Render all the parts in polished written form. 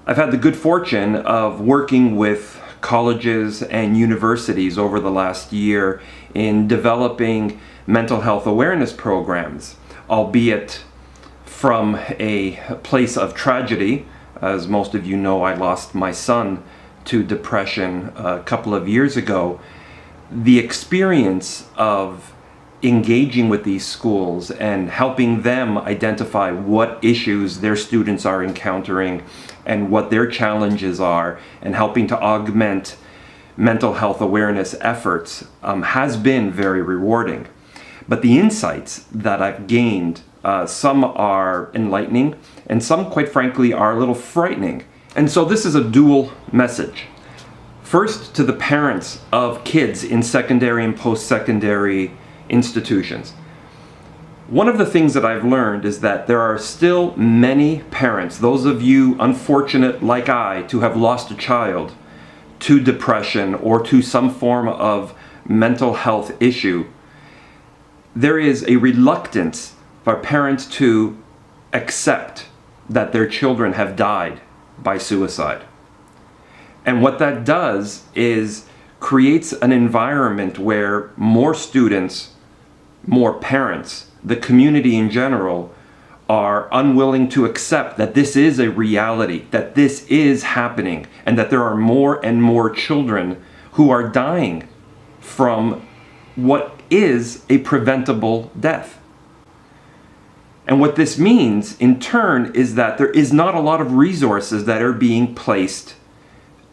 I've had the good fortune of working with colleges and universities over the last year in developing mental health awareness programs, albeit from a place of tragedy. As most of you know, I lost my son to depression a couple of years ago. The experience of engaging with these schools and helping them identify what issues their students are encountering and what their challenges are, and helping to augment mental health awareness efforts has been very rewarding. But the insights that I've gained, some are enlightening and some, quite frankly, are a little frightening. And so this is a dual message. First, to the parents of kids in secondary and post-secondary institutions. One of the things that I've learned is that there are still many parents, those of you unfortunate like I to have lost a child to depression or to some form of mental health issue. There is a reluctance for parents to accept that their children have died by suicide. And what that does is creates an environment where more students, more parents, the community in general, are unwilling to accept that this is a reality, that this is happening, and that there are more and more children who are dying from what is a preventable death. And what this means, in turn, is that there is not a lot of resources that are being placed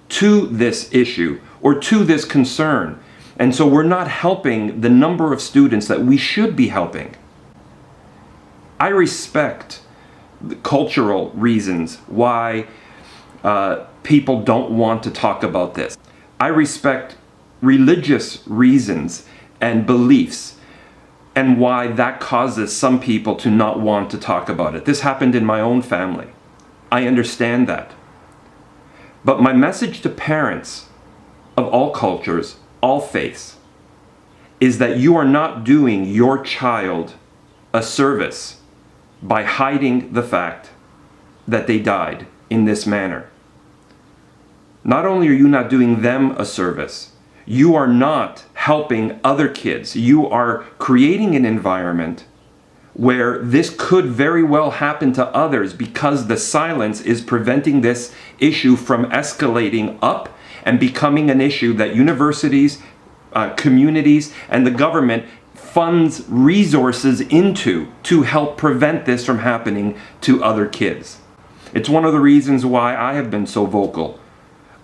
to this issue or to this concern. And so we're not helping the number of students that we should be helping. I respect the cultural reasons why people don't want to talk about this. I respect religious reasons and beliefs and why that causes some people to not want to talk about it. This happened in my own family. I understand that. But my message to parents of all cultures, all faiths, is that you are not doing your child a service by hiding the fact that they died in this manner. Not only are you not doing them a service, you are not helping other kids. You are creating an environment where this could very well happen to others because the silence is preventing this issue from escalating up and becoming an issue that universities, communities, and the government funds resources into to help prevent this from happening to other kids. It's one of the reasons why I have been so vocal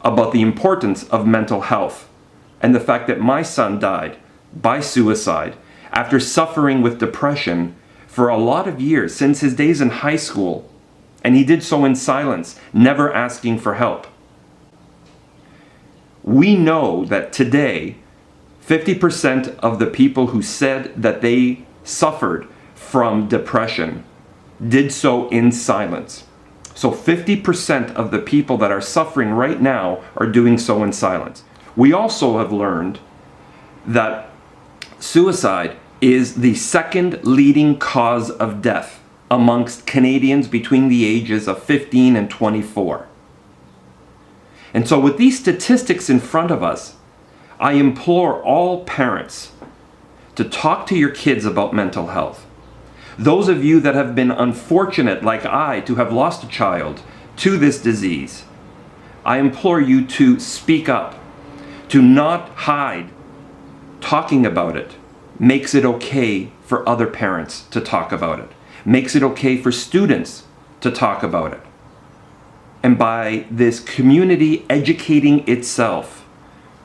about the importance of mental health and the fact that my son died by suicide after suffering with depression for a lot of years, since his days in high school, and he did so in silence, never asking for help. We know that today, 50% of the people who said that they suffered from depression did so in silence. So 50% of the people that are suffering right now are doing so in silence. We also have learned that suicide is the second leading cause of death amongst Canadians between the ages of 15 and 24. And so with these statistics in front of us, I implore all parents to talk to your kids about mental health. Those of you that have been unfortunate, like I, to have lost a child to this disease, I implore you to speak up, to not hide. Talking about it makes it okay for other parents to talk about it, makes it okay for students to talk about it. And by this community educating itself,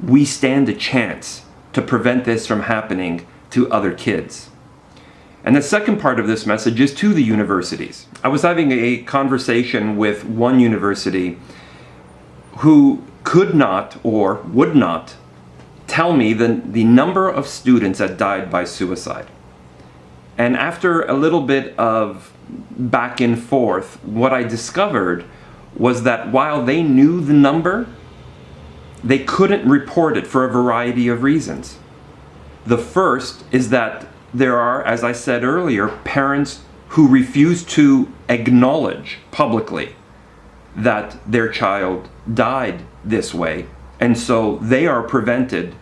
we stand a chance to prevent this from happening to other kids. And the second part of this message is to the universities. I was having a conversation with one university who could not or would not tell me the number of students that died by suicide. And after a little bit of back and forth, what I discovered was that while they knew the number, they couldn't report it for a variety of reasons. The first is that there are, as I said earlier, parents who refuse to acknowledge publicly that their child died this way, and so they are prevented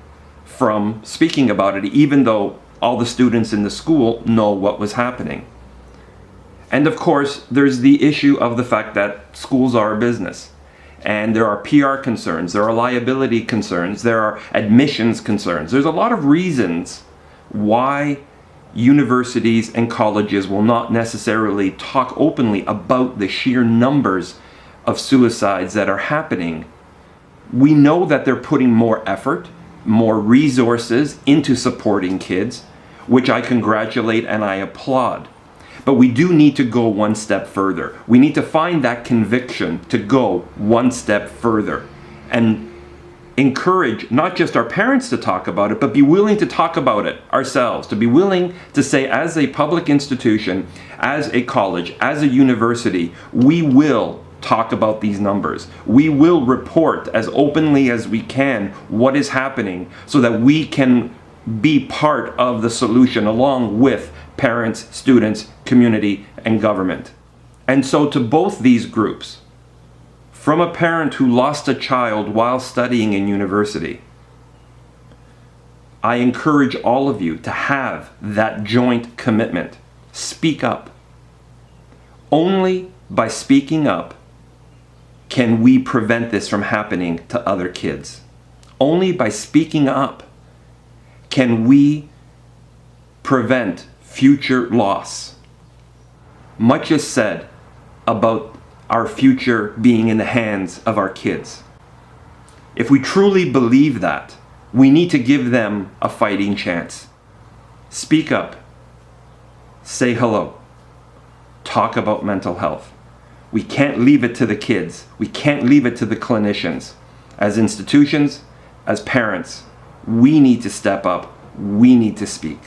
from speaking about it, even though all the students in the school know what was happening. And of course, there's the issue of the fact that schools are a business, and there are PR concerns, there are liability concerns, there are admissions concerns. There's a lot of reasons why universities and colleges will not necessarily talk openly about the sheer numbers of suicides that are happening. We know that they're putting more effort, more resources into supporting kids, which I congratulate and I applaud. But we do need to go one step further. We need to find that conviction to go one step further and encourage not just our parents to talk about it, but be willing to talk about it ourselves, to be willing to say, as a public institution, as a college, as a university, we will talk about these numbers. We will report as openly as we can what is happening so that we can be part of the solution along with parents, students, community, and government. And so to both these groups, from a parent who lost a child while studying in university, I encourage all of you to have that joint commitment. Speak up. Only by speaking up can we prevent this from happening to other kids. Only by speaking up can we prevent future loss. Much is said about our future being in the hands of our kids. If we truly believe that, we need to give them a fighting chance. Speak up. Say hello. Talk about mental health. We can't leave it to the kids. We can't leave it to the clinicians. As institutions, as parents, we need to step up. We need to speak.